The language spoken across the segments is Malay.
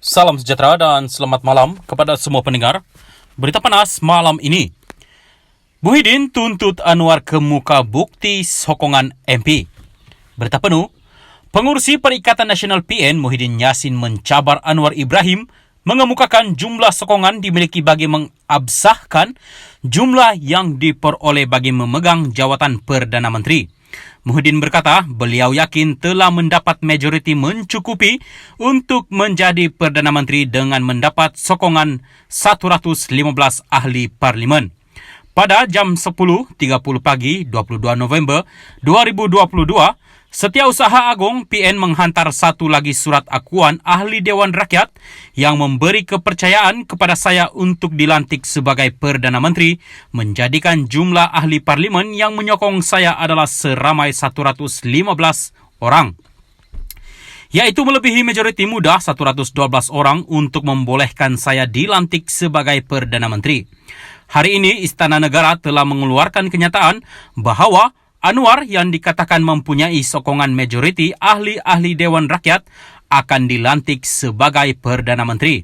Salam sejahtera dan selamat malam kepada semua pendengar. Berita panas malam ini. Muhyiddin tuntut Anwar ke muka bukti sokongan MP. Berita penuh. Pengurusi Perikatan Nasional PN Muhyiddin Yassin mencabar Anwar Ibrahim mengemukakan jumlah sokongan dimiliki bagi mengabsahkan jumlah yang diperoleh bagi memegang jawatan Perdana Menteri. Muhyiddin berkata beliau yakin telah mendapat majoriti mencukupi untuk menjadi Perdana Menteri dengan mendapat sokongan 115 ahli parlimen. Pada jam 10.30 pagi 22 November 2022, Setiausaha Agung PN menghantar satu lagi surat akuan Ahli Dewan Rakyat yang memberi kepercayaan kepada saya untuk dilantik sebagai Perdana Menteri, menjadikan jumlah ahli parlimen yang menyokong saya adalah seramai 115 orang, iaitu melebihi majoriti mudah 112 orang untuk membolehkan saya dilantik sebagai Perdana Menteri. Hari ini Istana Negara telah mengeluarkan kenyataan bahawa Anwar yang dikatakan mempunyai sokongan majoriti ahli-ahli Dewan Rakyat akan dilantik sebagai Perdana Menteri.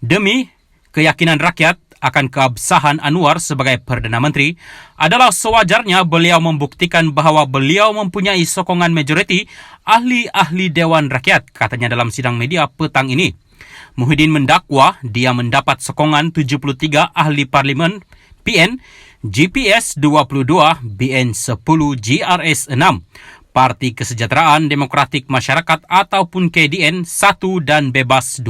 Demi keyakinan rakyat akan keabsahan Anwar sebagai Perdana Menteri, adalah sewajarnya beliau membuktikan bahawa beliau mempunyai sokongan majoriti ahli-ahli Dewan Rakyat, katanya dalam sidang media petang ini. Muhyiddin mendakwa dia mendapat sokongan 73 ahli parlimen PN, GPS 22, BN 10, GRS 6, Parti Kesejahteraan Demokratik Masyarakat ataupun KDN 1 dan Bebas 2.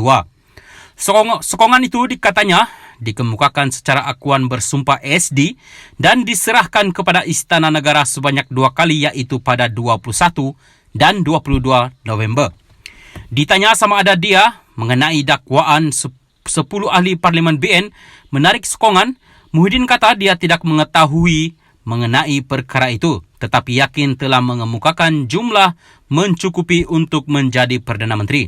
Sokongan itu dikatanya dikemukakan secara akuan bersumpah SD dan diserahkan kepada Istana Negara sebanyak 2 kali, iaitu pada 21 dan 22 November. Ditanya sama ada dia mengenai dakwaan 10 ahli parlimen BN menarik sokongan, Muhyiddin kata dia tidak mengetahui mengenai perkara itu, tetapi yakin telah mengemukakan jumlah mencukupi untuk menjadi Perdana Menteri.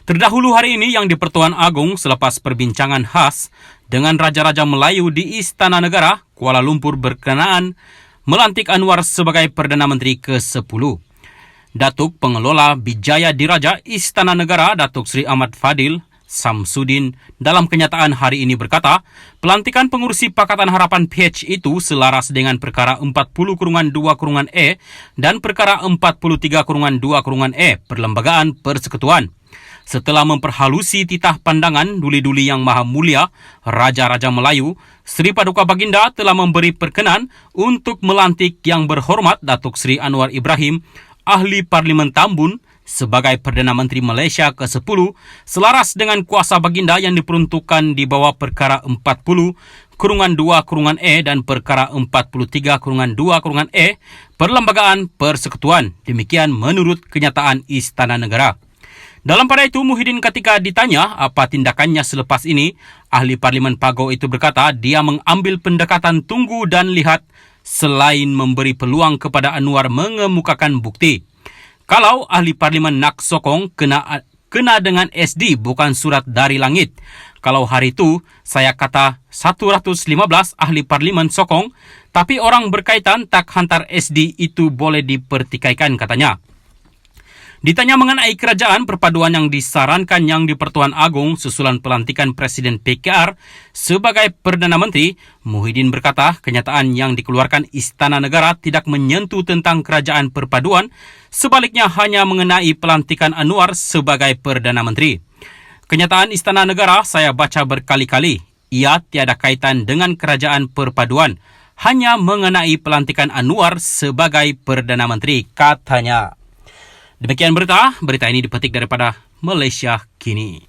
Terdahulu hari ini yang di-Pertuan Agong selepas perbincangan khas dengan Raja-Raja Melayu di Istana Negara, Kuala Lumpur berkenaan melantik Anwar sebagai Perdana Menteri ke-10. Datuk Pengelola Bijaya Diraja Istana Negara, Datuk Seri Ahmad Fadil Samsudin dalam kenyataan hari ini berkata, pelantikan pengurusi Pakatan Harapan PH itu selaras dengan perkara 40-2-E dan perkara 43-2-E Perlembagaan Persekutuan. Setelah memperhalusi titah pandangan duli-duli yang maha mulia, Raja-Raja Melayu, Seri Paduka Baginda telah memberi perkenan untuk melantik Yang Berhormat Datuk Seri Anwar Ibrahim, Ahli Parlimen Tambun, sebagai Perdana Menteri Malaysia ke-10 selaras dengan kuasa baginda yang diperuntukkan di bawah perkara 40-2-E dan perkara 43-2-E Perlembagaan Persekutuan. Demikian menurut kenyataan Istana Negara. Dalam pada itu, Muhyiddin ketika ditanya apa tindakannya selepas ini, ahli Parlimen Pago itu berkata dia mengambil pendekatan tunggu dan lihat selain memberi peluang kepada Anwar mengemukakan bukti. Kalau ahli parlimen nak sokong, kena dengan SD, bukan surat dari langit. Kalau hari itu saya kata 115 ahli parlimen sokong, tapi orang berkaitan tak hantar SD, itu boleh dipertikaikan, katanya. Ditanya mengenai kerajaan perpaduan yang disarankan yang di-Pertuan Agong susulan pelantikan Presiden PKR sebagai Perdana Menteri, Muhyiddin berkata kenyataan yang dikeluarkan Istana Negara tidak menyentuh tentang kerajaan perpaduan, sebaliknya hanya mengenai pelantikan Anwar sebagai Perdana Menteri. Kenyataan Istana Negara saya baca berkali-kali, ia tiada kaitan dengan kerajaan perpaduan, hanya mengenai pelantikan Anwar sebagai Perdana Menteri, katanya. Demikian berita ini dipetik daripada Malaysia Kini.